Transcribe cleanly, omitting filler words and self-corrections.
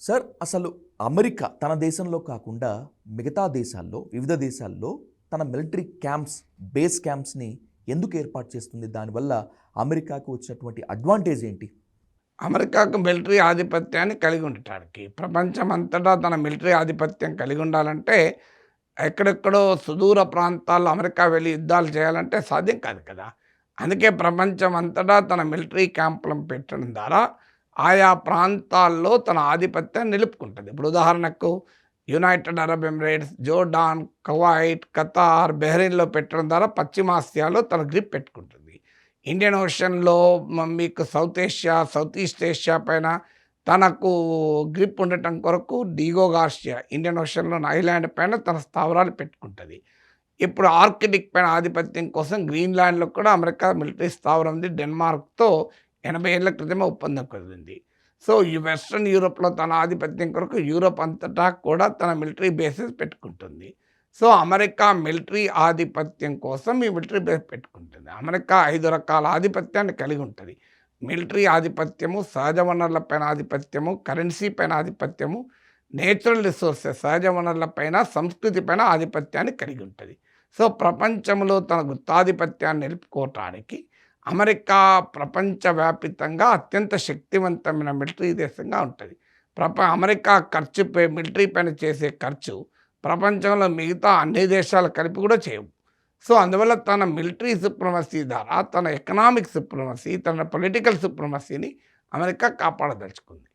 Sir అసలు America తన దేశంలో కాకుండా మిగతా దేశాల్లో వివిధ దేశాల్లో తన మిలిటరీ క్యాంప్స్ బేస్ క్యాంప్స్ని ఎందుకు ఏర్పాటు చేస్తుంది? దానివల్ల అమెరికాకు వచ్చినటువంటి అడ్వాంటేజ్ ఏంటి? అమెరికాకు మిలిటరీ ఆధిపత్యాన్ని కలిగి ఉండటానికి ప్రపంచమంతటా తన మిలిటరీ ఆధిపత్యం కలిగి ఉండాలంటే ఎక్కడెక్కడో సుదూర ప్రాంతాల్లో అమెరికా వెళ్ళి యుద్ధాలు చేయాలంటే సాధ్యం కాదు కదా. అందుకే ప్రపంచం అంతటా తన మిలిటరీ క్యాంపులను పెట్టడం ద్వారా ఆయా ప్రాంతాల్లో తన ఆధిపత్యాన్ని నిలుపుకుంటుంది. ఇప్పుడు ఉదాహరణకు United Arab Emirates, Jordan, Kuwait, Qatar, బెహ్రెయిన్లో పెట్టడం ద్వారా పశ్చిమాసియాలో తన గ్రిప్ పెట్టుకుంటుంది. ఇండియన్ ఓషన్లో మీకు South Asia, South East Asia పైన తనకు గ్రిప్ ఉండటం కొరకు డిగో గార్షియా ఇండియన్ ఓషన్లోని ఐలాండ్ పైన తన స్థావరాలు పెట్టుకుంటుంది. ఇప్పుడు ఆర్కిటిక్ పైన ఆధిపత్యం కోసం గ్రీన్లాండ్లో కూడా అమెరికా మిలిటరీ స్థావరం ఉంది. డెన్మార్క్తో 80 ఏళ్ల క్రితమే ఒప్పందం కుదిరింది. సో ఈ వెస్ట్రన్ యూరోప్లో తన ఆధిపత్యం కొరకు యూరోప్ అంతటా కూడా తన మిలిటరీ బేసెస్ పెట్టుకుంటుంది. సో అమెరికా మిలిటరీ ఆధిపత్యం కోసం ఈ మిలిటరీ బేస్ పెట్టుకుంటుంది. అమెరికా 5 రకాల ఆధిపత్యాన్ని కలిగి ఉంటుంది. మిలిటరీ ఆధిపత్యము, సహజ వనరుల పైన ఆధిపత్యము, కరెన్సీ పైన ఆధిపత్యము, నేచురల్ రిసోర్సెస్ సహజ వనరుల పైన, సంస్కృతి పైన ఆధిపత్యాన్ని కలిగి ఉంటుంది. సో ప్రపంచంలో తన గుత్తాధిపత్యాన్ని నిలుపుకోవటానికి అమెరికా ప్రపంచవ్యాపితంగా అత్యంత శక్తివంతమైన మిలిటరీ దేశంగా ఉంటుంది. అమెరికా మిలిటరీ పైన చేసే ఖర్చు ప్రపంచంలో మిగతా అన్ని దేశాలు కలిపి కూడా చేయవు. సో అందువల్ల తన మిలిటరీ సుప్రమసీ ద్వారా తన ఎకనామిక్ సుప్రమసీ, తన పొలిటికల్ సుప్రమసీని అమెరికా కాపాడదలుచుకుంది.